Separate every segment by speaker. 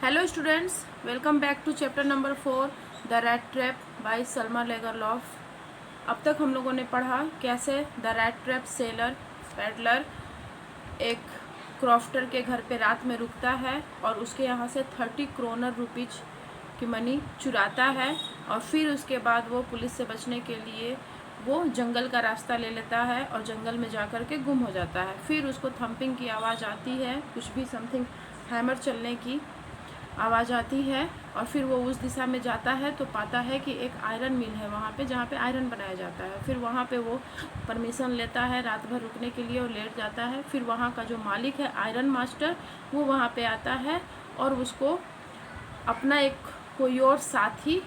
Speaker 1: Hello students, welcome back to chapter number 4 the rat trap by Selma Lagerlof. अब तक हम लोगों ने पढ़ा कैसे the rat trap seller peddler एक क्रॉफ्टर के घर पे रात में रुकता है और उसके यहाँ से 30 करोड़ रुपीज की मनी चुराता है और फिर उसके बाद वो पुलिस से बचने के लिए वो जंगल का रास्ता ले लेता है और जंगल में जा कर के गुम हो जाता है। फिर उसको थंपिंग की आवाज़ आती है, कुछ भी समथिंग हैमर चलने की आवाज़ आती है और फिर वो उस दिशा में जाता है तो पाता है कि एक आयरन मिल है वहाँ पे जहाँ पे आयरन बनाया जाता है। फिर वहाँ पे वो परमिशन लेता है रात भर रुकने के लिए और लेट जाता है। फिर वहाँ का जो मालिक है आयरन मास्टर, वो वहाँ पे आता है और उसको अपना एक कोई और साथी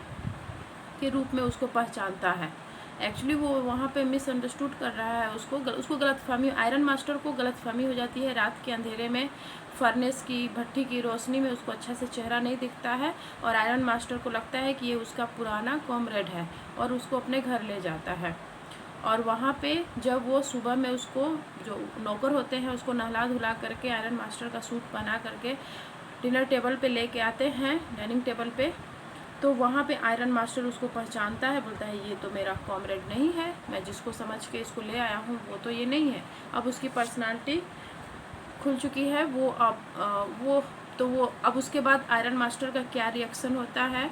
Speaker 1: के रूप में उसको पहचानता है। एक्चुअली वो वहाँ पे मिसअंडरस्टूड कर रहा है, उसको गलतफहमी, आयरन मास्टर को गलतफहमी हो जाती है। रात के अंधेरे में फर्नेस की भट्टी की रोशनी में उसको अच्छा से चेहरा नहीं दिखता है और आयरन मास्टर को लगता है कि ये उसका पुराना कॉमरेड है और उसको अपने घर ले जाता है। और वहाँ पे जब वो सुबह में उसको जो नौकर होते हैं उसको नहला धुला करके आयरन मास्टर का सूट पहना करके डिनर टेबल पे लेके आते हैं, डाइनिंग टेबल पे, तो वहाँ पे आयरन मास्टर उसको पहचानता है, बोलता है ये तो मेरा कॉमरेड नहीं है, मैं जिसको समझ के इसको ले आया हूँ वो तो ये नहीं है। अब उसकी पर्सनालिटी खुल चुकी है। वो अब उसके बाद आयरन मास्टर का क्या रिएक्शन होता है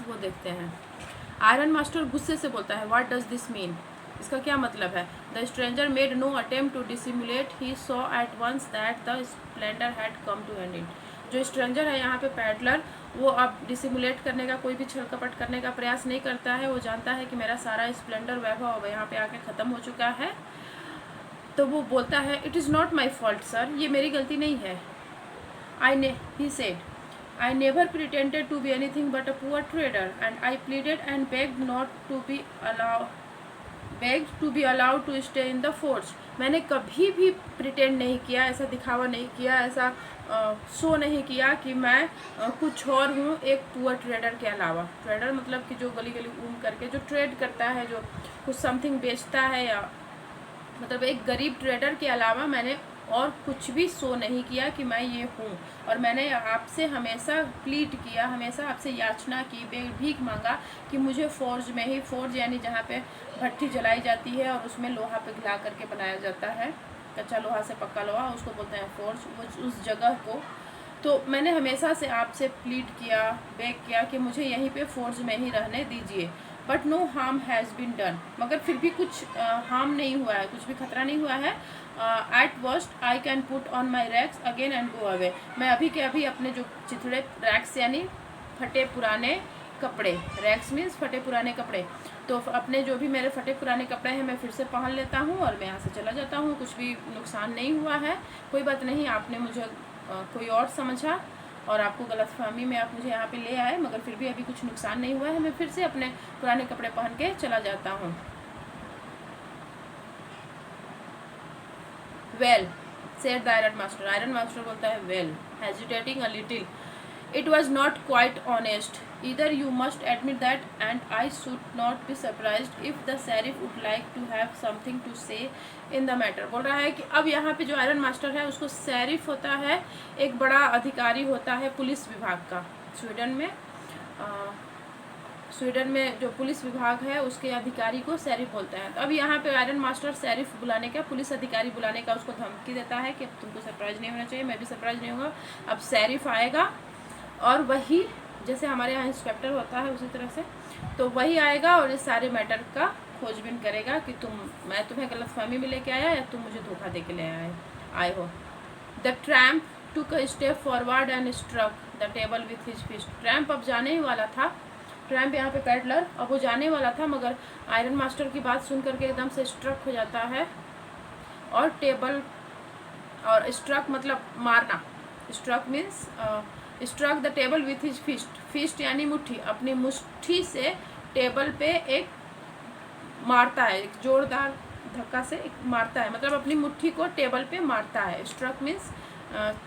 Speaker 1: वो देखते हैं। आयरन मास्टर गुस्से से बोलता है, व्हाट डज दिस मीन? इसका क्या मतलब है? The stranger made no attempt to dissimulate, he saw at once that the splendour had come to end it. जो स्ट्रेंजर है यहाँ पे पैडलर, वो अब डिसिमुलेट करने का, कोई भी छल कपट करने का प्रयास नहीं करता है। वो जानता है कि मेरा सारा स्प्लेंडर वैभव अब यहाँ पे आके ख़त्म हो चुका है। तो वो बोलता है, it is not my fault sir, ये मेरी गलती नहीं है। He said, I never pretended to be anything but a poor trader, and I pleaded and begged to be allowed to stay in the forge. मैंने कभी भी pretend नहीं किया, ऐसा दिखावा नहीं किया, ऐसा शो नहीं किया कि मैं कुछ और हूँ एक पुअर ट्रेडर के अलावा। ट्रेडर मतलब कि जो गली गली घूम करके जो ट्रेड करता है, जो कुछ समथिंग बेचता है, या मतलब एक गरीब ट्रेडर के अलावा मैंने और कुछ भी शो नहीं किया कि मैं ये हूँ। और मैंने आपसे हमेशा प्लीड किया, हमेशा आपसे याचना की, भीख मांगा कि मुझे फोर्ज में ही, फोर्ज यानी जहाँ पे भट्टी जलाई जाती है और उसमें लोहा पिघला करके बनाया जाता है, कच्चा लोहा से पक्का लोहा, उसको बोलते हैं फोर्ज, वो उस जगह को। तो मैंने हमेशा से आपसे प्लीड किया, बेग किया कि मुझे यहीं पे फोर्ज में ही रहने दीजिए, but no harm has been done. मगर फिर भी कुछ हार्म नहीं हुआ है, कुछ भी खतरा नहीं हुआ है। At worst I can put on my rags again and go away. मैं अभी के अभी अपने जो चिथड़े, रैक्स यानी फटे पुराने कपड़े, रैक्स मीन्स फटे पुराने कपड़े, तो अपने जो भी मेरे फटे पुराने कपड़े हैं मैं फिर से पहन लेता हूँ और मैं यहाँ से चला जाता हूँ। कुछ भी नुकसान नहीं हुआ है, कोई बात नहीं, आपने मुझे कोई और समझा और आपको गलतफहमी में आप मुझे यहाँ पे ले आए, मगर फिर भी अभी कुछ नुकसान नहीं हुआ है, मैं फिर से अपने पुराने कपड़े पहन के चला जाता हूँ। Well said the iron master. Iron master बोलता है, well, hesitating a little, it was not quite honest. Either you must admit that, and I should not be surprised if the sheriff would like to have something to say in the matter. बोल रहा है कि अब यहाँ पे जो iron master है उसको शेरिफ होता है, एक बड़ा अधिकारी होता है पुलिस विभाग का। स्वीडन में जो पुलिस विभाग है उसके अधिकारी को शेरिफ बोलते हैं। तो अब यहाँ पे आयरन मास्टर शेरिफ बुलाने का, पुलिस अधिकारी बुलाने का उसको धमकी देता है कि तुमको सरप्राइज नहीं होना चाहिए, मैं भी सरप्राइज नहीं होगा। अब शेरिफ आएगा और वही, जैसे हमारे यहाँ इंस्पेक्टर होता है उसी तरह से, तो वही आएगा और इस सारे मैटर का खोजबीन करेगा कि मैं तुम्हें गलतफहमी में लेके आया या तुम मुझे धोखा दे के ले आए हो। The tramp took a step forward and struck the table with his fist. Tramp अब जाने ही वाला था, ट्रैम्प यहाँ पे पैडलर, अब वो जाने वाला था, मगर आयरन मास्टर की बात सुन करके एकदम से स्ट्रक हो जाता है और टेबल, और स्ट्रक मतलब मारना, struck means struck the table with his fist. Fist यानी मुट्ठी, अपनी मुट्ठी से टेबल पे एक मारता है, एक जोरदार धक्का से एक मारता है, मतलब अपनी मुट्ठी को टेबल पे मारता है। स्ट्रक मीन्स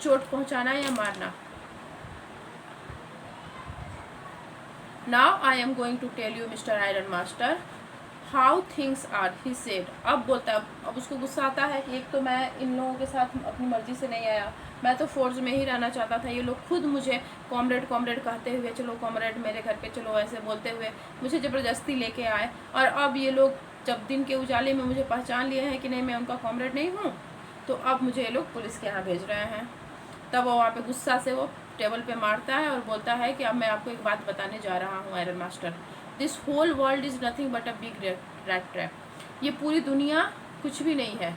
Speaker 1: चोट पहुंचाना या मारना। Now I am going to tell you mister iron master, how things are, he said. अब बोलता है, अब उसको गुस्सा आता है कि एक तो मैं इन लोगों के साथ अपनी मर्जी से नहीं आया, मैं तो फोर्स में ही रहना चाहता था, ये लोग खुद मुझे कॉमरेड कॉमरेड कहते हुए, चलो कॉमरेड मेरे घर पे चलो, ऐसे बोलते हुए मुझे ज़बरदस्ती लेके आए, और अब ये लोग जब दिन के उजाले में मुझे पहचान लिए हैं कि नहीं मैं उनका कॉमरेड नहीं हूँ, तो अब मुझे ये लोग पुलिस के यहाँ भेज रहे हैं। तब वो वहाँ पे गुस्सा से वो टेबल पे मारता है और बोलता है कि अब मैं आपको एक बात बताने जा रहा हूँ iron master, this whole world is nothing but a big rat trap. ये पूरी दुनिया कुछ भी नहीं है,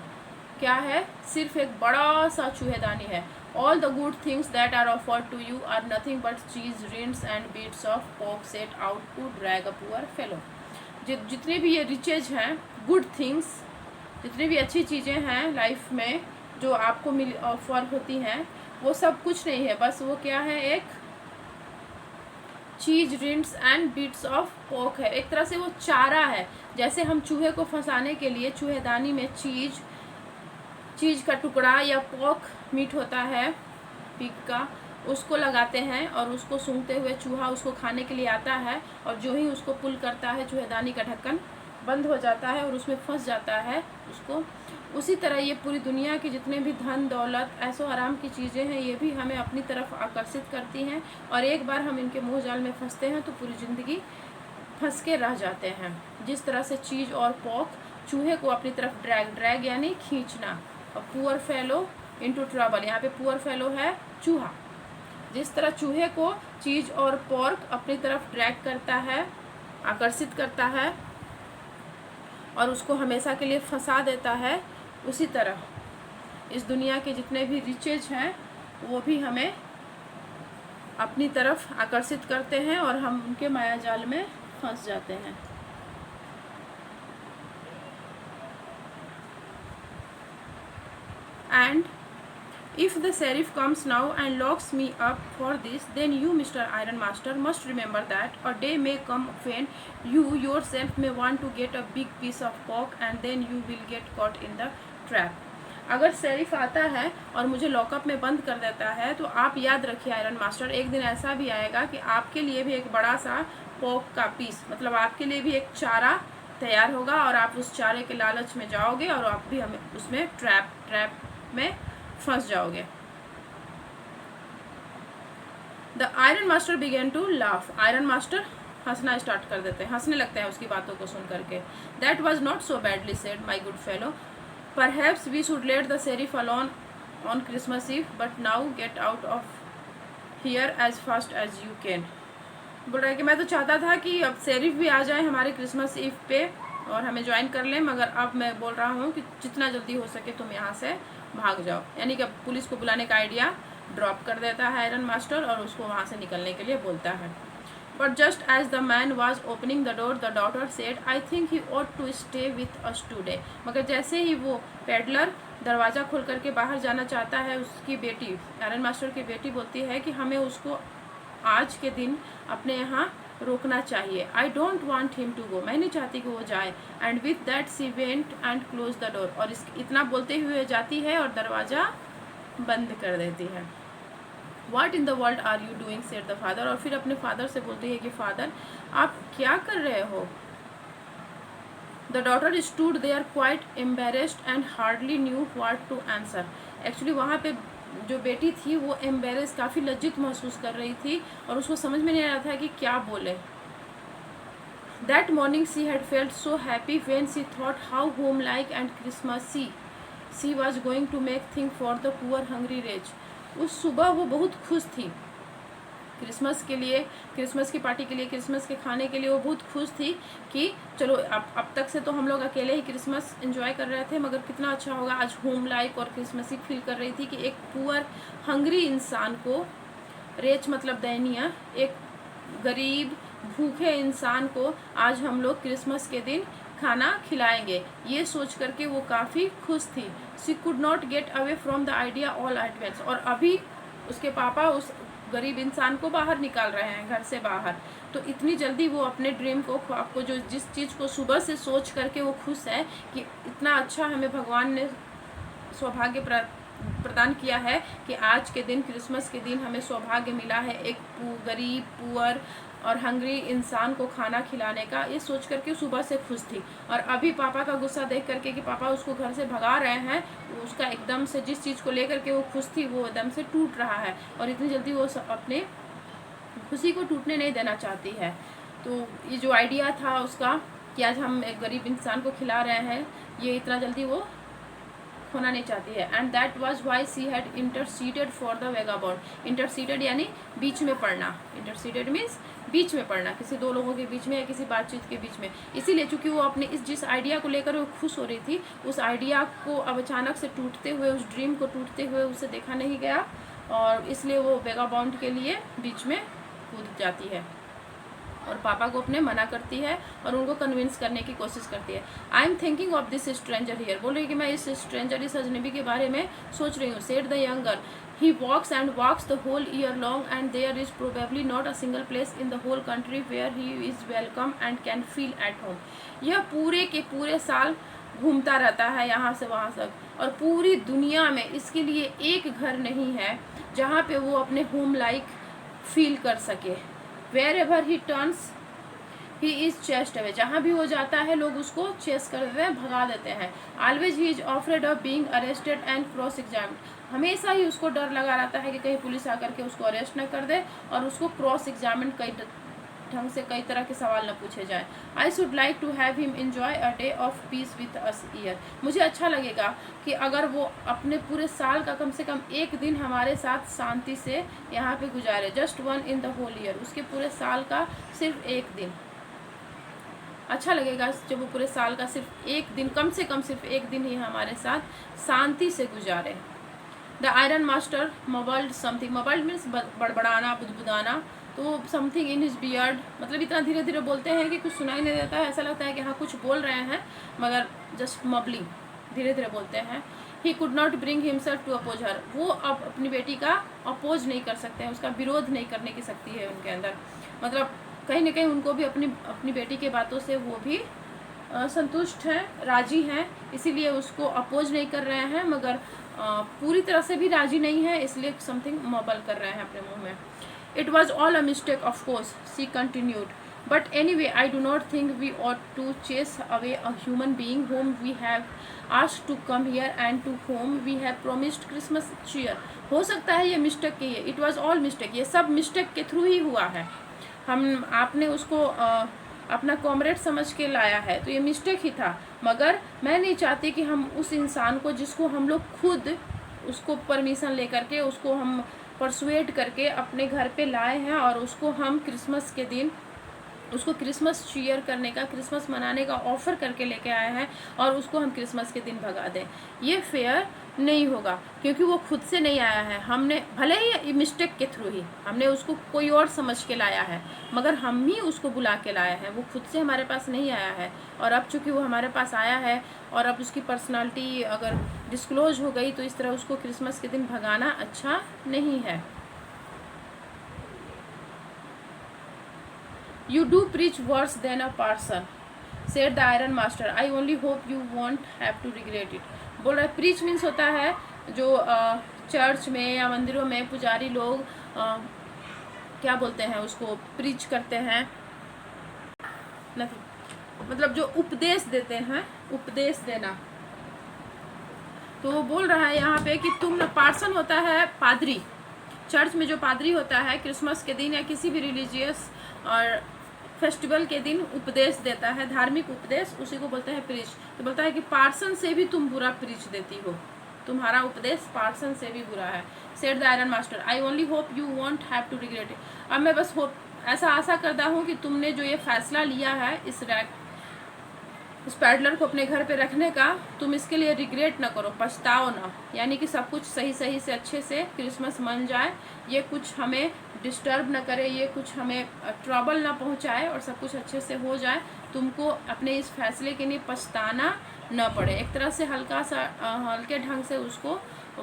Speaker 1: क्या है, सिर्फ एक बड़ा सा चूहेदानी है। All the good things that are offered to you are nothing but cheese, rinds and bits of pork set out to drag a poor fellow. जितने भी ये रिचेज हैं, गुड थिंग्स, जितनी भी अच्छी चीज़ें हैं लाइफ में जो आपको मिल ऑफर होती हैं, वो सब कुछ नहीं है, बस वो क्या है, एक चीज, रिंट्स एंड बीट्स ऑफ पोक है। एक तरह से वो चारा है। जैसे हम चूहे को फंसाने के लिए चूहेदानी में चीज का टुकड़ा या पोक मीट होता है पिग का, उसको लगाते हैं और उसको सूंघते हुए चूहा उसको खाने के लिए आता है, और जो ही उसको पुल करता है चूहेदानी का ढक्कन बंद हो जाता है और उसमें फंस जाता है उसको। उसी तरह ये पूरी दुनिया के जितने भी धन दौलत ऐशो आराम की चीज़ें हैं, ये भी हमें अपनी तरफ आकर्षित करती हैं, और एक बार हम इनके मोह जाल में फंसते हैं तो पूरी ज़िंदगी फंस के रह जाते हैं। जिस तरह से चीज़ और पोक चूहे को अपनी तरफ ड्रैग यानी खींचना, और पुअर फेलो इनटू ट्रबल, यहाँ पे पुअर फेलो है चूहा। जिस तरह चूहे को चीज़ और पोर्क अपनी तरफ ड्रैग करता है, आकर्षित करता है और उसको हमेशा के लिए फंसा देता है, उसी तरह इस दुनिया के जितने भी रिचेज हैं वो भी हमें अपनी तरफ आकर्षित करते हैं और हम उनके माया जाल में फंस जाते हैं। And if the sheriff comes now and locks me up for this, then you, Mr. Iron Master, must remember that a day may come when you yourself may want to get a big piece of pork and then you will get caught in the trap. अगर sheriff आता है और मुझे lockup में बंद कर देता है, तो आप याद रखिए आयरन मास्टर, एक दिन ऐसा भी आएगा कि आपके लिए भी एक बड़ा सा पोर्क का पीस, मतलब आपके लिए भी एक चारा तैयार होगा और आप उस चारे के लालच में जाओगे और आप भी हमें उसमें ट्रैप में फंस जाओगे। The iron master began to laugh. Iron master हंसना स्टार्ट कर देते हैं, हंसने लगते हैं उसकी बातों को सुन करके। That was not so badly said my good fellow, perhaps we should let the sheriff alone on Christmas Eve, but now get out of here as fast as you can. बोल रहा है कि मैं तो चाहता था कि अब शेरिफ भी आ जाए हमारे क्रिसमस ईव पे और हमें ज्वाइन कर लें, मगर अब मैं बोल रहा हूँ कि जितना जल्दी हो सके तुम यहाँ से भाग जाओ। यानी कि पुलिस को बुलाने का आइडिया ड्रॉप कर देता है आयरन मास्टर और उसको वहाँ से निकलने के लिए बोलता है। But just as the man was opening the door the daughter said, I think he ought to stay with us today. मगर जैसे ही वो पेडलर दरवाज़ा खोल करके बाहर जाना चाहता है, उसकी बेटी, आयरन मास्टर की बेटी बोलती है कि हमें उसको आज के दिन अपने यहाँ रोकना चाहिए। I don't want him to go, मैं नहीं चाहती कि वो जाए। And with that she went and close the door, और इतना बोलते हुए जाती है और दरवाज़ा बंद कर देती है। What in the world are you doing said the father, और फिर अपने फादर से बोलती है कि फादर आप क्या कर रहे हो। The daughter stood there quite embarrassed and hardly knew what to answer. Actually वहाँ पे जो बेटी थी वो एम्बेरेस, काफ़ी लज्जित महसूस कर रही थी और उसको समझ में नहीं आ रहा था कि क्या बोले। That morning she had felt so happy when she thought how homelike and Christmassy she was going to make thing for the poor hungry wretch. उस सुबह वो बहुत खुश थी क्रिसमस के लिए, क्रिसमस की पार्टी के लिए, क्रिसमस के खाने के लिए वो बहुत खुश थी कि चलो अब तक से तो हम लोग अकेले ही क्रिसमस एंजॉय कर रहे थे, मगर कितना अच्छा होगा आज होम लाइक और क्रिसमसी फील कर रही थी कि एक पुअर हंग्री इंसान को, रेच मतलब दयनीय, एक गरीब भूखे इंसान को आज हम लोग क्रिसमस के दिन खाना खिलाएंगे। ये सोच करके वो काफ़ी खुश थी। She could not get away from the idea all at once, और अभी उसके पापा उस गरीब इंसान को बाहर निकाल रहे हैं घर से बाहर, तो इतनी जल्दी वो अपने ड्रीम को, ख्वाब को, जो जिस चीज़ को सुबह से सोच करके वो खुश है कि इतना अच्छा हमें भगवान ने सौभाग्य प्रदान किया है कि आज के दिन, क्रिसमस के दिन हमें सौभाग्य मिला है एक गरीब, पुअर और हंग्री इंसान को खाना खिलाने का। ये सोच करके सुबह से खुश थी। और अभी पापा का गुस्सा देख करके कि पापा उसको घर से भगा रहे हैं, उसका एकदम से जिस चीज़ को लेकर के वो खुश थी वो एकदम से टूट रहा है, और इतनी जल्दी वो अपने खुशी को टूटने नहीं देना चाहती है। तो ये जो आइडिया था उसका कि आज हम एक गरीब इंसान को खिला रहे हैं, ये इतना जल्दी वो खोना नहीं चाहती है। And that was why she had interceded for the vagabond. Interceded यानी बीच में पड़ना, इंटरसीडेड मीन्स बीच में पड़ना, किसी दो लोगों के बीच में या किसी बातचीत के बीच में। इसीलिए चूंकि वो अपने इस जिस आइडिया को लेकर वो खुश हो रही थी, उस आइडिया को अब अचानक से टूटते हुए, उस ड्रीम को टूटते हुए उसे देखा नहीं गया, और इसलिए वो वेगाबॉन्ड के लिए बीच में कूद जाती है और पापा को अपने मना करती है और उनको कन्विंस करने की कोशिश करती है। I am thinking of this stranger here, बोल रही कि मैं इस स्ट्रेंजर, इस अजनबी के बारे में सोच रही हूँ। Said the young girl, he walks and walks the whole year long and there is probably not a single place in the whole country where he is welcome and can feel at home. यह पूरे के पूरे साल घूमता रहता है यहाँ से वहाँ तक, और पूरी दुनिया में इसके लिए एक घर नहीं है जहाँ पे वो अपने होम लाइक फील कर सके। Wherever he turns, he is chased away, जहाँ भी वो जाता है लोग उसको चेस कर देते हैं, भगा देते हैं। Always he is afraid of being arrested and cross examined, हमेशा ही उसको डर लगा रहता है कि कहीं पुलिस आकर के उसको अरेस्ट न कर दे और उसको क्रॉस एग्जामिन कई ढंग से कई तरह के सवाल न पूछे जाए। I should like to have him enjoy a day of peace with us here, मुझे अच्छा लगेगा कि अगर वो अपने पूरे साल का कम से कम एक दिन हमारे साथ शांति से यहाँ पे गुजारे। Just one in the whole year, उसके पूरे साल का सिर्फ एक दिन अच्छा लगेगा जब वो पूरे साल का सिर्फ एक दिन, कम से कम सिर्फ एक दिन ही हमारे साथ शांति से गुजारे। The iron master mumbled something, mumbled means बड़बड़ाना, बुदबुदाना, तो समथिंग इन हिज बियर्ड, मतलब इतना धीरे धीरे बोलते हैं कि कुछ सुनाई नहीं देता है, ऐसा लगता है कि हाँ कुछ बोल रहे हैं मगर जस्ट मबलिंग, धीरे धीरे बोलते हैं। He could not bring himself to oppose her, वो अब अपनी बेटी का अपोज नहीं कर सकते हैं, उसका विरोध नहीं करने की शक्ति है उनके अंदर, मतलब कहीं ना कहीं उनको भी अपनी बेटी के बातों से वो भी संतुष्ट हैं, राजी हैं, इसीलिए उसको अपोज नहीं कर रहे हैं, मगर पूरी तरह से भी राजी नहीं है, इसलिए समथिंग मबल कर रहे हैं अपने मुंह में। It was all a mistake, of course, she continued. But anyway, I do not think we ought to chase away a human being whom we have asked to come here and to whom we have promised Christmas cheer. हो सकता है ये mistake की है, it was all mistake, ये सब mistake के through ही हुआ है। आपने उसको अपना कॉमरेड समझ के लाया है तो ये मिस्टेक ही था, मगर मैं नहीं चाहती कि हम उस इंसान को, जिसको हम लोग खुद उसको परमिशन लेकर के उसको हम परसुएट करके अपने घर पे लाए हैं और उसको हम क्रिसमस के दिन उसको क्रिसमस चीयर करने का, क्रिसमस मनाने का ऑफ़र करके लेके आए हैं और उसको हम क्रिसमस के दिन भगा दें, ये फेयर नहीं होगा, क्योंकि वो खुद से नहीं आया है। हमने भले ही मिस्टेक के थ्रू ही हमने उसको कोई और समझ के लाया है, मगर हम ही उसको बुला के लाया है, वो खुद से हमारे पास नहीं आया है। और अब चूँकि वो हमारे पास आया है और अब उसकी पर्सनालिटी अगर डिस्क्लोज हो गई तो इस तरह उसको क्रिसमस के दिन भगाना अच्छा नहीं है। You do preach worse than a parson, said the iron master. I only hope you won't have to regret it. बोल रहा है प्रीच मीन्स होता है जो चर्च में या मंदिरों में पुजारी लोग क्या बोलते हैं उसको, प्रीच करते हैं, नहीं मतलब जो उपदेश देते हैं, उपदेश देना। तो वो बोल रहा है यहाँ पे कि तुम न, पार्सन होता है पादरी, चर्च में जो पादरी होता है क्रिसमस के दिन या किसी भी रिलीजियस और फेस्टिवल के दिन उपदेश देता है, धार्मिक उपदेश, उसी को बोलते हैं प्रीच। तो बोलता है कि पार्सन से भी तुम बुरा प्रीच देती हो, तुम्हारा उपदेश पार्सन से भी बुरा है। Said the iron master, I only hope you won't have to regret it. अब मैं बस ऐसा आशा करता हूँ कि तुमने जो ये फैसला लिया है इस पैडलर को अपने घर पे रखने का, तुम इसके लिए रिग्रेट ना करो, पछताओ ना, यानी कि सब कुछ सही सही से अच्छे से क्रिसमस मन जाए, ये कुछ हमें डिस्टर्ब ना करे, ये कुछ हमें ट्रबल ना पहुंचाए और सब कुछ अच्छे से हो जाए, तुमको अपने इस फैसले के लिए पछताना न पड़े। एक तरह से हल्के ढंग से उसको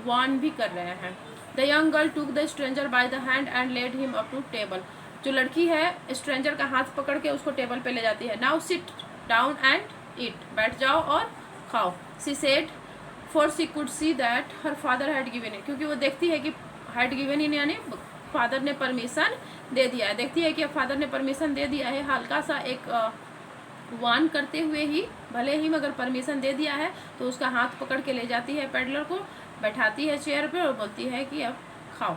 Speaker 1: वार्न भी कर रहे हैं। The young girl took the stranger by the hand and led him up to table. जो लड़की है स्ट्रेंजर का हाथ पकड़ के उसको टेबल पे ले जाती है। Now sit down and eat, बैठ जाओ और खाओ। She said for she could see that her father had given it, क्योंकि वो देखती है कि हैड गिवन इन यानी फादर ने परमिशन दे दिया है, देखती है कि फादर ने परमिशन दे दिया है, हल्का सा एक वार्न करते हुए ही, भले ही मगर परमिशन दे दिया है, तो उसका हाथ पकड़ के ले जाती है पेडलर को, बैठाती है चेयर पे और बोलती है कि अब खाओ।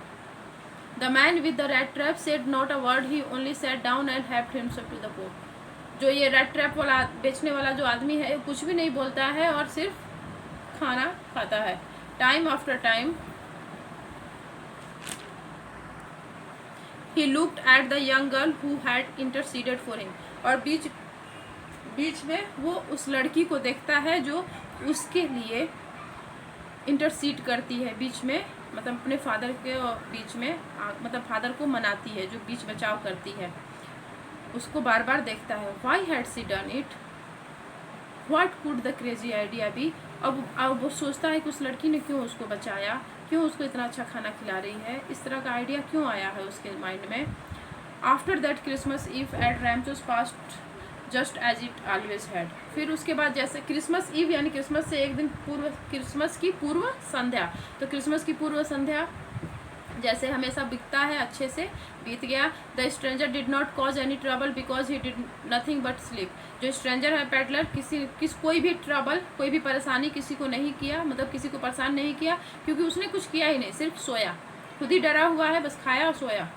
Speaker 1: The man with the red trap said not a word, he only sat down and helped himself to the pot. जो ये रेड ट्रैप वाला बेचने वाला जो आदमी है कुछ भी नहीं बोलता है और सिर्फ खाना खाता है। Time after time he looked at the young girl who had interceded for him, और बीच में वो उस लड़की को देखता है जो उसके लिए इंटरसीड करती है, बीच में मतलब अपने फादर के बीच में मतलब फादर को मनाती है, जो बीच बचाव करती है, उसको बार बार देखता है। Why had she done it? What could the crazy idea be? अब वो सोचता है कि उस लड़की ने क्यों उसको बचाया, क्यों उसको इतना अच्छा खाना खिला रही है, इस तरह का आइडिया क्यों आया है उसके माइंड में। After that Christmas Eve at Ramsjo passed just as it always had. फिर उसके बाद जैसे क्रिसमस ईव यानी क्रिसमस से एक दिन पूर्व, क्रिसमस की पूर्व संध्या, तो क्रिसमस की पूर्व संध्या जैसे हमेशा बीतता है अच्छे से बीत गया। The stranger did not cause any trouble because he did nothing but sleep. जो स्ट्रेंजर है पेडलर कोई भी ट्रबल, कोई भी परेशानी किसी को नहीं किया, मतलब किसी को परेशान नहीं किया, क्योंकि उसने कुछ किया ही नहीं, सिर्फ सोया, खुद ही डरा हुआ है, बस खाया और सोया।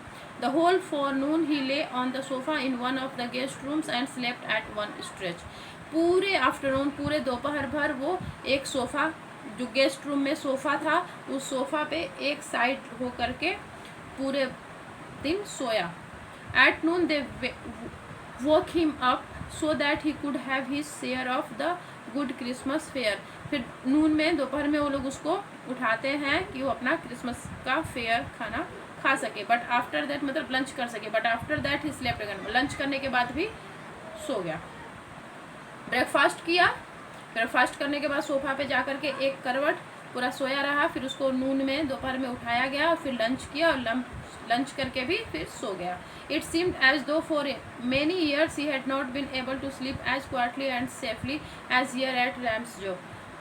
Speaker 1: The whole forenoon he lay on the sofa in one of the guest rooms and slept at one stretch। पूरे आफ्टरनून, पूरे दोपहर भर वो एक सोफ़ा, जो गेस्ट रूम में सोफ़ा था, उस सोफ़ा पे एक साइड हो करके पूरे दिन सोया। At noon they woke him up so that he could have his share of the good Christmas fare। फिर नून में, दोपहर में वो लोग उसको उठाते हैं कि वो अपना क्रिसमस का फेयर खाना खा सके, बट आफ्टर दैट मतलब लंच कर सके, but after that he slept again, lunch करने के बाद भी सो गया। ब्रेकफास्ट किया, ब्रेकफास्ट करने के बाद सोफा पे जा करके एक करवट पूरा सोया रहा, फिर उसको नून में दोपहर में उठाया गया और फिर लंच किया, और लंच करके भी फिर सो गया। It seemed as though for many years he had not been able to sleep as quietly and safely as here at Ramsjo.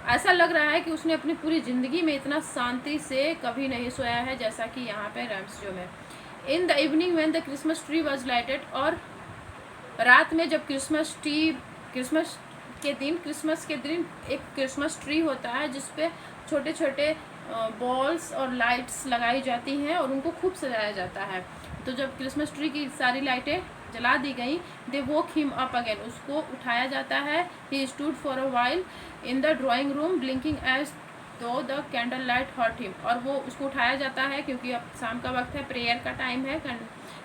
Speaker 1: ऐसा लग रहा है कि उसने अपनी पूरी ज़िंदगी में इतना शांति से कभी नहीं सोया है जैसा कि यहाँ पे रैम्सजो में। In the evening when the Christmas tree was lighted, और रात में जब क्रिसमस के दिन एक क्रिसमस ट्री होता है जिसपे छोटे छोटे बॉल्स और लाइट्स लगाई जाती हैं और उनको खूब सजाया जाता है। तो जब क्रिसमस ट्री की सारी लाइटें जला दी गई, they woke him up again, उसको उठाया जाता है। He stood for a while in the drawing room blinking as though the candle light hurt him, और वो उसको उठाया जाता है क्योंकि अब शाम का वक्त है, प्रेयर का टाइम है,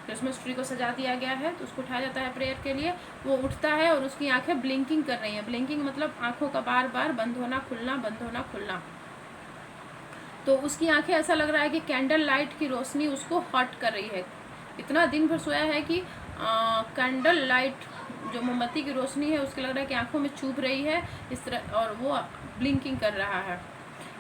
Speaker 1: क्रिसमस ट्री को सजा दिया गया है, तो उसको उठाया जाता है प्रेयर के लिए। वो उठता है और उसकी आंखें ब्लिंकिंग कर रही हैं। ब्लिंकिंग मतलब आंखों का बार बार बंद होना खुलना, बंद होना खुलना। तो उसकी आंखें ऐसा लग रहा है कि कैंडल लाइट की रोशनी उसको हर्ट कर रही है। इतना दिन भर सोया है कि कैंडल लाइट जो मोमबत्ती की रोशनी है उसके लग रहा है कि आंखों में चुभ रही है इस तरह, और वो ब्लिंकिंग कर रहा है।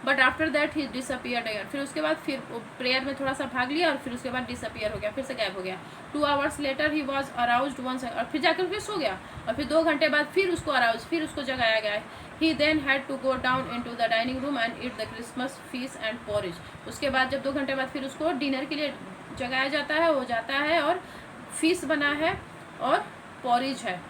Speaker 1: But after that he disappeared again, फिर उसके बाद फिर वो प्रेयर में थोड़ा सा भाग लिया और फिर उसके बाद डिसअपियर हो गया, फिर से गायब हो गया। 2 hours later he was aroused once, और फिर जाकर फिर सो गया, और फिर 2 घंटे बाद फिर उसको अराउज, फिर उसको जगाया गया। He then had to go down into the dining room and eat the Christmas fish and porridge. उसके बाद जब 2 घंटे बाद फिर उसको डिनर के लिए जगाया जाता है, वो जाता है और फीस बना है और पॉरेज है,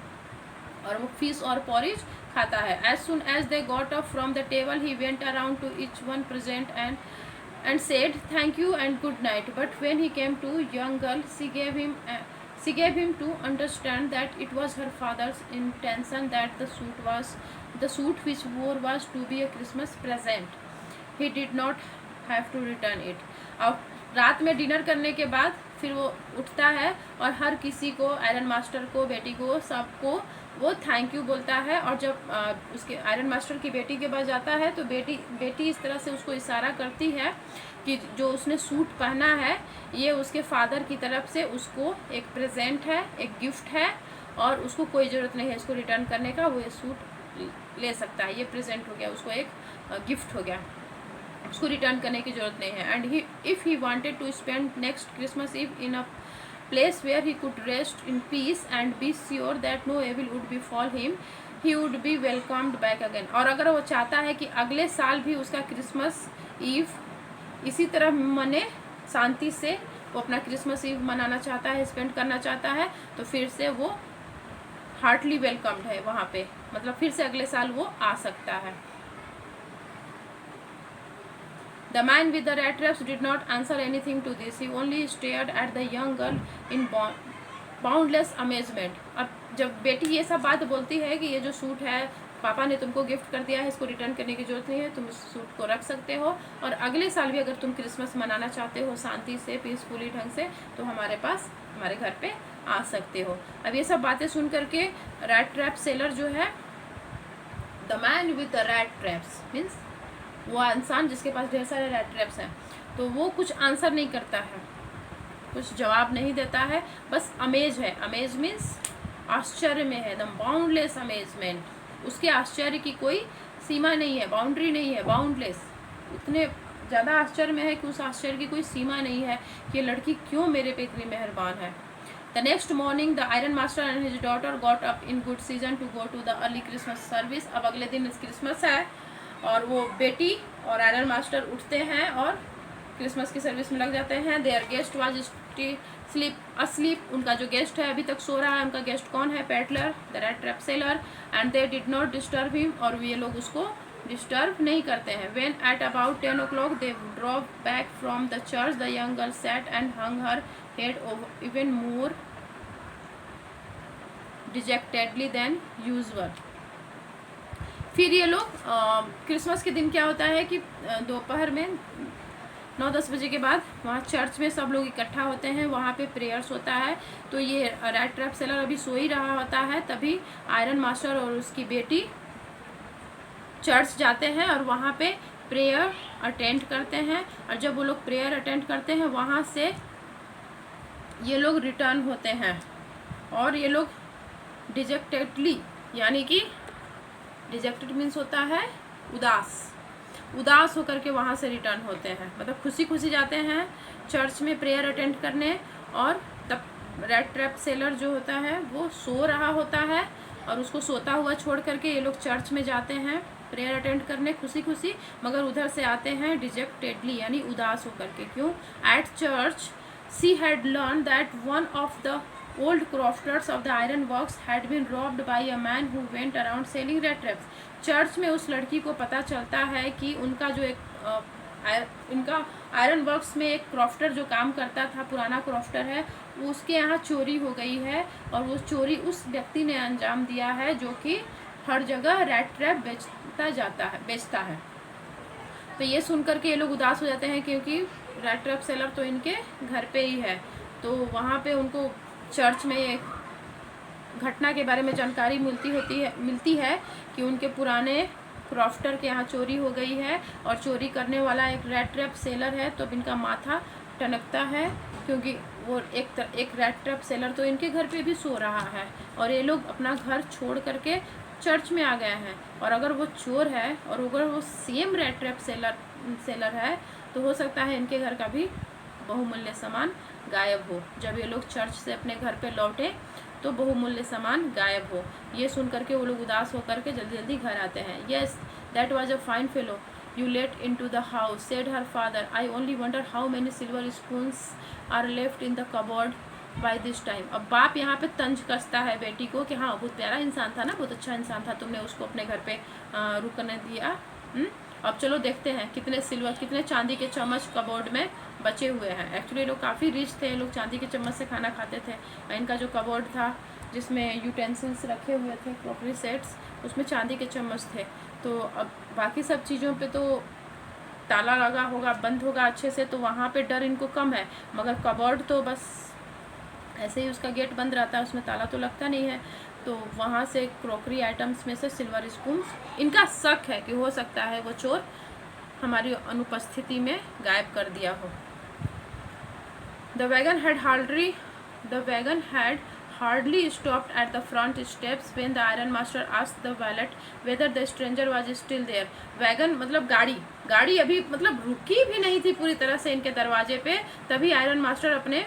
Speaker 1: और वो फीस और पॉरेज खाता है। As soon as they got up from the table, he went around to each one present and said thank you and good night. But when he came to young girl, she gave him to understand that it was her father's intention that the suit which wore was to be a Christmas present. He did not have to return it. अब रात में dinner करने के बाद फिर वो उठता है और हर किसी को, आयरन मास्टर को, बेटी को, सबको वो थैंक यू बोलता है। और जब उसके आयरन मास्टर की बेटी के पास जाता है तो बेटी इस तरह से उसको इशारा करती है कि जो उसने सूट पहना है ये उसके फादर की तरफ से उसको एक प्रेजेंट है, एक गिफ्ट है, और उसको कोई ज़रूरत नहीं है इसको रिटर्न करने का, वो ये सूट ले सकता है, ये प्रेजेंट हो गया, उसको एक गिफ्ट हो गया, उसको रिटर्न करने की ज़रूरत नहीं है। And if he wanted to spend next Christmas Eve in a place where he could rest in peace and be sure that no evil would befall him, he would be welcomed back again. और अगर वो चाहता है कि अगले साल भी उसका क्रिसमस ईव इसी तरह मने, शांति से वो अपना क्रिसमस ईव मनाना चाहता है, स्पेंड करना चाहता है, तो फिर से वो हार्टली वेलकम्ड है वहाँ पे, मतलब फिर से अगले साल वो आ सकता है। The man with the rat traps did not answer anything to this. He only stared at the young girl in boundless amazement. अब जब बेटी ये सब बात बोलती है कि ये जो सूट है पापा ने तुमको गिफ्ट कर दिया है, इसको रिटर्न करने की जरूरत नहीं है, तुम इस सूट को रख सकते हो और अगले साल भी अगर तुम क्रिसमस मनाना चाहते हो शांति से, पीसफुली ढंग से, तो हमारे पास, हमारे घर पे आ सकते हो। अब ये सब बातें सुन करके रैट ट्रैप सेलर जो है, the man with the rat traps means वो इंसान जिसके पास ढेर सारे रैट ट्रैप्स हैं, तो वो कुछ आंसर नहीं करता है, कुछ जवाब नहीं देता है, बस अमेज है। अमेज मीन्स आश्चर्य में है, द बाउंडलेस अमेजमेंट। उसके आश्चर्य की कोई सीमा नहीं है, बाउंड्री नहीं है, बाउंडलेस। इतने ज़्यादा आश्चर्य में है कि उस आश्चर्य की कोई सीमा नहीं है कि ये लड़की क्यों मेरे पे इतनी मेहरबान है। The next morning the iron master and his daughter got up in good season to go to the early Christmas service. अब अगले दिन क्रिसमस है और वो बेटी और आयरन मास्टर उठते हैं और क्रिसमस की सर्विस में लग जाते हैं। There guest was sleep asleep. उनका जो गेस्ट है अभी तक सो रहा है। उनका गेस्ट कौन है? Peddler, the rat trap seller. And they did not disturb him, और ये लोग उसको डिस्टर्ब नहीं करते हैं। When at about 10 o'clock they drop back from the church, the young girl sat and hung her head even more dejectedly than usual. फिर ये लोग क्रिसमस के दिन क्या होता है कि दोपहर में 9-10 बजे के बाद वहाँ चर्च में सब लोग इकट्ठा होते हैं, वहाँ पे प्रेयर्स होता है। तो ये रैट ट्रैप सेलर अभी सो ही रहा होता है, तभी आयरन मास्टर और उसकी बेटी चर्च जाते हैं और वहाँ पे प्रेयर अटेंड करते हैं। और जब वो लोग प्रेयर अटेंड करते हैं वहाँ से ये लोग रिटर्न होते हैं और ये लोग डिजेक्टेडली, यानी कि डिजेक्टेड मीन्स होता है उदास होकर के वहाँ से रिटर्न होते हैं, मतलब खुशी खुशी जाते हैं चर्च में प्रेयर अटेंड करने। और तब रैट ट्रैप सेलर जो होता है वो सो रहा होता है और उसको सोता हुआ छोड़ करके ये लोग चर्च में जाते हैं प्रेयर अटेंड करने खुशी खुशी, मगर उधर से आते हैं डिजेक्टेडली, यानी उदास होकर के। क्यों? At church she had learn that one of the old crofters of the iron works had been robbed by a man who went around selling rat traps. Church में उस लड़की को पता चलता है कि उनका जो इनका आयरन वर्क्स में एक क्रॉफ्टर जो काम करता था, पुराना क्रॉफ्टर है, उसके यहाँ चोरी हो गई है और वो चोरी उस व्यक्ति ने अंजाम दिया है जो कि हर जगह रैट ट्रैप बेचता है। तो ये सुनकर के ये लोग उदास हो जाते हैं क्योंकि रैट ट्रैप सेलर तो इनके घर पे ही है। तो वहाँ पे उनको चर्च में एक घटना के बारे में जानकारी मिलती है कि उनके पुराने क्रॉफ्टर के यहाँ चोरी हो गई है और चोरी करने वाला एक रैट ट्रैप सेलर है। तो इनका माथा टनकता है क्योंकि वो एक रैट ट्रैप सेलर तो इनके घर पे भी सो रहा है और ये लोग अपना घर छोड़ करके चर्च में आ गए हैं। और अगर वो चोर है और अगर वो सेम रैट ट्रैप सेलर है तो हो सकता है इनके घर का भी बहुमूल्य सामान गायब हो। जब ये लोग चर्च से अपने घर पे लौटे तो बहुमूल्य सामान गायब हो। ये सुन करके वो लोग उदास होकर के जल्दी जल्दी घर आते हैं। Yes, that was a fine fellow you let into the house, said her father. I only wonder how many silver spoons are left in the cupboard by this time. अब बाप यहाँ पे तंज कसता है बेटी को कि हाँ बहुत प्यारा इंसान था ना, बहुत अच्छा इंसान था, तुमने उसको अपने घर पे रुकने दिया। अब चलो देखते हैं कितने चांदी के चम्मच कबोर्ड में बचे हुए हैं। एक्चुअली लोग काफ़ी रिच थे, लोग चांदी के चम्मच से खाना खाते थे। इनका जो कबोर्ड था जिसमें यूटेंसिल्स रखे हुए थे, क्रॉकरी सेट्स, उसमें चांदी के चम्मच थे। तो अब बाकी सब चीज़ों पे तो ताला लगा होगा, बंद होगा अच्छे से, तो वहाँ पे डर इनको कम है। मगर कबोर्ड तो बस ऐसे ही उसका गेट बंद रहता है, उसमें ताला तो लगता नहीं है। तो वहाँ से क्रॉकरी आइटम्स में से सिल्वर स्पून्स, इनका शक है कि हो सकता है वो चोर हमारी अनुपस्थिति में गायब कर दिया हो। The wagon had hardly stopped at the front steps when the iron master asked the valet whether the stranger was still there. Wagon मतलब गाड़ी अभी मतलब रुकी भी नहीं थी पूरी तरह से इनके दरवाजे पे, तभी आयरन मास्टर अपने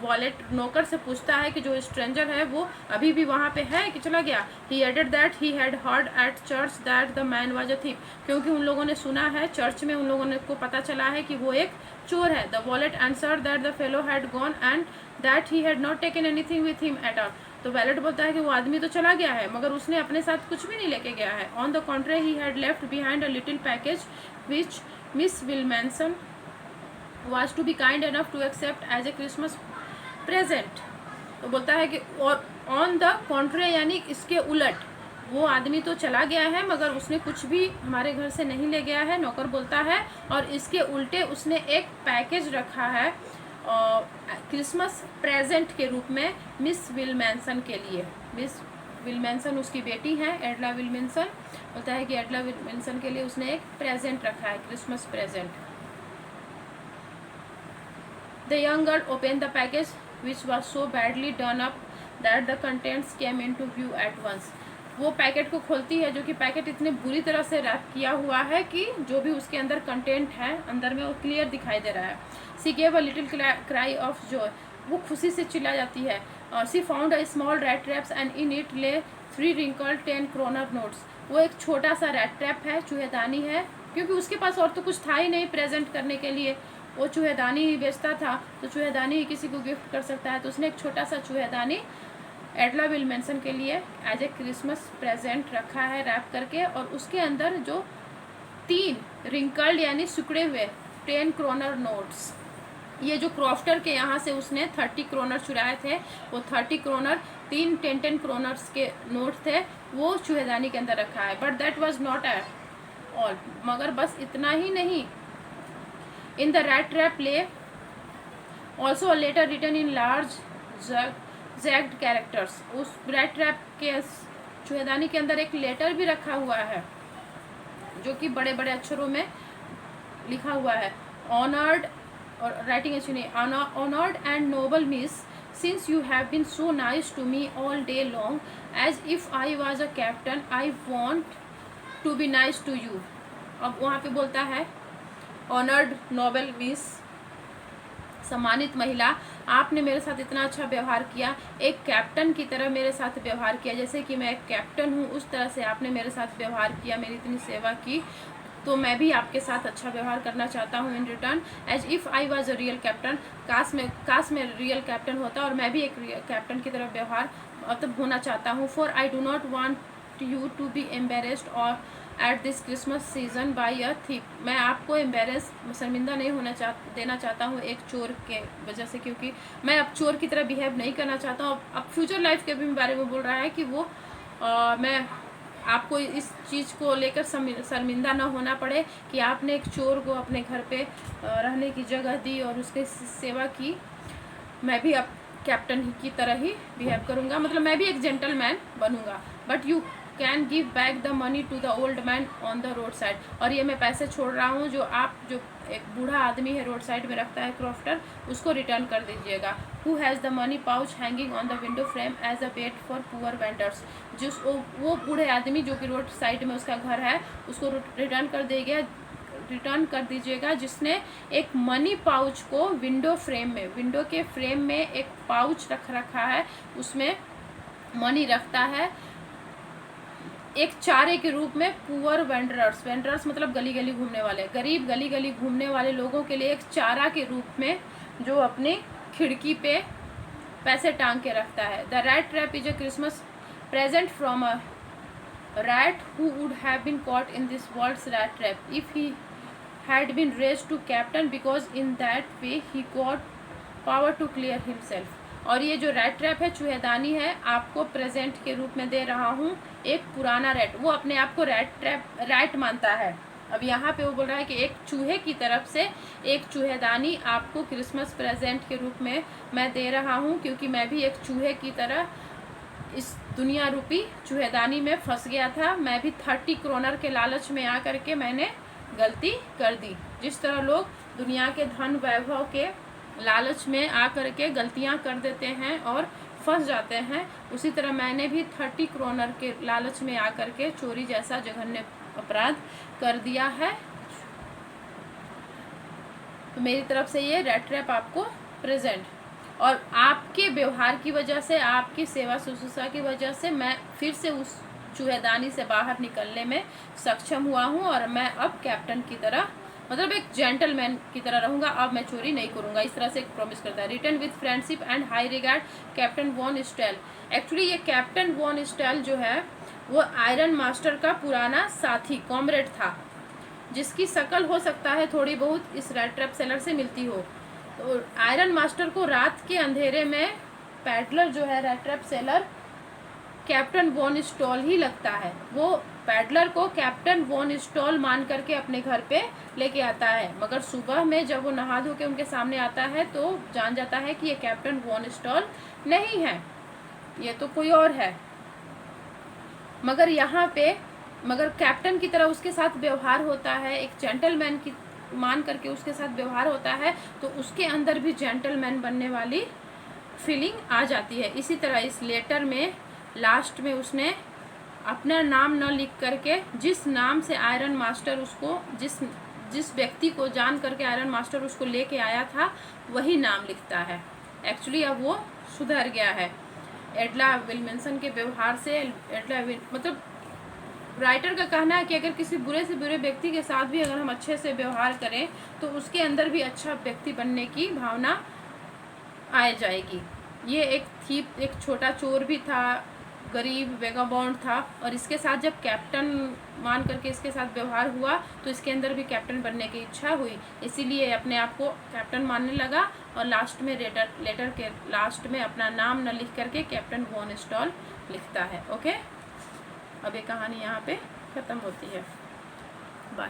Speaker 1: वॉलेट नौकर से पूछता है कि जो स्ट्रेंजर है वो अभी भी वहाँ पे है कि चला गया। He added that he had heard at church that the man was a thief, क्योंकि उन लोगों ने सुना है चर्च में, उन लोगों ने को पता चला है कि वो एक चोर है। The wallet answered that the fellow had gone and that he had not taken anything with him at all. तो वैलेट बोलता है कि वो आदमी तो चला गया है मगर उसने अपने साथ कुछ भी नहीं लेके गया है। On the contrary he had left behind a little package which Miss Willmansson was to be kind enough to accept as a Christmas present। तो बोलता है कि और ऑन द कॉन्ट्रे यानी इसके उलट वो आदमी तो चला गया है मगर उसने कुछ भी हमारे घर से नहीं ले गया है, नौकर बोलता है, और इसके उल्टे उसने एक पैकेज रखा है क्रिसमस प्रेजेंट के रूप में मिस विलमैनसन के लिए। मिस विलमैनसन उसकी बेटी है, एडला विलमैनसन। बोलता है कि एडला विलमैनसन के लिए उसने एक प्रेजेंट रखा है, Christmas present. The young girl opened the package, which was so badly done up that the contents came into view at once। वो पैकेट को खोलती है जो कि पैकेट इतने बुरी तरह से रैप किया हुआ है कि जो भी उसके अंदर कंटेंट है अंदर में वो क्लियर दिखाई दे रहा है। She gave a little cry of joy। वो खुशी से चिल्ला जाती है। She found a small rat trap and in it lay 3 wrinkled 10 kroner notes। वो एक छोटा सा रैट ट्रैप है, चूहेदानी है, क्योंकि उसके पास और तो कुछ था ही नहीं प्रेजेंट करने के लिए, वो चूहेदानी ही बेचता था, तो चूहेदानी ही किसी को गिफ्ट कर सकता है। तो उसने एक छोटा सा चूहेदानी एडला विलमैनसन के लिए एज ए क्रिसमस प्रेजेंट रखा है रैप करके, और उसके अंदर जो 3 रिंकल्ड यानी सिकुड़े हुए 10 क्रोनर नोट्स, ये जो क्रॉफ्टर के यहाँ से उसने 30 क्रोनर चुराए थे, वो 30 क्रोनर 3 10 क्रोनर्स के नोट थे, वो चूहेदानी के अंदर रखा है। But that was not at all, मगर बस इतना ही नहीं। In the rat trap lay also a letter written in large zagged characters। उस rat trap के चूहेदानी के अंदर एक लेटर भी रखा हुआ है जो कि बड़े बड़े अक्षरों में लिखा हुआ है। ऑनर्ड, और राइटिंग अच्छी नहीं, honoured and noble miss, since you have been so nice to me all day long, as if I was a captain, I want to be nice to you। अब वहाँ पे बोलता है ऑनर्ड नोबल मिस, सम्मानित महिला, आपने मेरे साथ इतना अच्छा व्यवहार किया, एक कैप्टन की तरह मेरे साथ व्यवहार किया, जैसे कि मैं एक कैप्टन हूँ उस तरह से आपने मेरे साथ व्यवहार किया, मेरी इतनी सेवा की, तो मैं भी आपके साथ अच्छा व्यवहार करना चाहता हूँ in return. As if I was a real captain, काश मैं रियल कैप्टन होता और मैं भी एक कैप्टन की तरह व्यवहार मतलब होना चाहता हूँ। For I do not want you to be embarrassed और at this Christmas season by a thief. मैं आपको एम्बेरस शर्मिंदा नहीं देना चाहता हूँ एक चोर के वजह से, क्योंकि मैं अब चोर की तरह बिहेव नहीं करना चाहता हूँ। अब फ्यूचर लाइफ के भी बारे में बोल रहा है कि वो मैं आपको इस चीज़ को लेकर शर्मिंदा ना होना पड़े कि आपने एक चोर को अपने घर पे रहने की जगह दी और उसकी सेवा की। मैं भी अब कैप्टन की तरह ही बिहेव करूँगा, मतलब मैं भी एक जेंटलमैन बनूँगा। But you can give back the money to the old man on the roadside, और ये मैं पैसे छोड़ रहा हूँ जो एक बूढ़ा आदमी है रोड साइड में रखता है क्रॉफ्टर, उसको रिटर्न कर दीजिएगा। Who has the money pouch hanging on the window frame as a bait for poor wanderers. जिस वो बूढ़े आदमी जो कि रोड साइड में उसका घर है उसको रिटर्न कर दीजिएगा जिसने एक मनी पाउच को विंडो के फ्रेम में एक पाउच रखा है, उसमें मनी रखता है, एक चारे के रूप में पुअर वेंडर्स मतलब गली गली घूमने वाले, गरीब गली गली घूमने वाले लोगों के लिए एक चारा के रूप में जो अपनी खिड़की पे पैसे टांग के रखता है। The rat trap is a Christmas present from a rat who would have been caught in this world's rat trap if he had been raised to captain, because in that way he got power to clear himself। और ये जो rat trap है चूहेदानी है, आपको present के रूप में दे रहा हूँ एक पुराना रैट। वो अपने आप को रैट मानता है। अब यहाँ पे वो बोल रहा है कि एक चूहे की तरफ से एक चूहेदानी आपको क्रिसमस प्रेजेंट के रूप में मैं दे रहा हूँ, क्योंकि मैं भी एक चूहे की तरह इस दुनिया रूपी चूहेदानी में फंस गया था। मैं भी 30 क्रोनर के लालच में आकर के मैंने गलती कर दी। जिस तरह लोग दुनिया के धन वैभव के लालच में आकर के गलतियां कर देते हैं और फंस जाते हैं, उसी तरह मैंने भी 30 क्रोनर के लालच में आकर के चोरी जैसा जघन्य अपराध कर दिया है। तो मेरी तरफ से ये रैट ट्रैप आपको प्रेजेंट। और आपके व्यवहार की वजह से, आपकी सेवा शुश्रूषा की वजह से मैं फिर से उस चूहेदानी से बाहर निकलने में सक्षम हुआ हूँ और मैं अब कैप्टन की तरह, मतलब एक जेंटलमैन की तरह रहूंगा। अब मैं चोरी नहीं करूंगा। इस तरह से प्रॉमिस करता है। Return with friendship and high regard, captain von Stahle. Actually ये कैप्टन वॉन स्टेल जो है वो आयरन मास्टर का पुराना साथी, कॉमरेड था, जिसकी शक्ल हो सकता है थोड़ी बहुत इस रैट ट्रैप सेलर से मिलती हो। तो आयरन मास्टर को रात के अंधेरे में पैडलर जो है, rat trap seller, captain von Stahle ही लगता है। वो पैडलर को कैप्टन वॉन स्टॉल मान करके अपने घर पे लेके आता है, मगर सुबह में जब वो नहा धो के उनके सामने आता है तो जान जाता है कि ये कैप्टन वॉन स्टॉल नहीं है, ये तो कोई और है। मगर यहाँ पे कैप्टन की तरह उसके साथ व्यवहार होता है, एक जेंटलमैन की मान करके उसके साथ व्यवहार होता है, तो उसके अंदर भी जेंटलमैन बनने वाली फीलिंग आ जाती है। इसी तरह इस लेटर में लास्ट में उसने अपना नाम न लिख करके, जिस नाम से आयरन मास्टर उसको, जिस व्यक्ति को जान करके आयरन मास्टर उसको लेके आया था, वही नाम लिखता है। एक्चुअली अब वो सुधर गया है एडला विल्मनसन के व्यवहार से। मतलब राइटर का कहना है कि अगर किसी बुरे से बुरे व्यक्ति के साथ भी अगर हम अच्छे से व्यवहार करें तो उसके अंदर भी अच्छा व्यक्ति बनने की भावना आ जाएगी। ये एक थीप, एक छोटा चोर भी था, गरीब वेगाबॉन्ड था, और इसके साथ जब कैप्टन मान करके इसके साथ व्यवहार हुआ तो इसके अंदर भी कैप्टन बनने की इच्छा हुई, इसीलिए अपने आप को कैप्टन मानने लगा और लास्ट में लेटर के लास्ट में अपना नाम न लिख करके कैप्टन वॉन स्टॉल लिखता है। ओके, अब ये कहानी यहाँ पे ख़त्म होती है। बाय।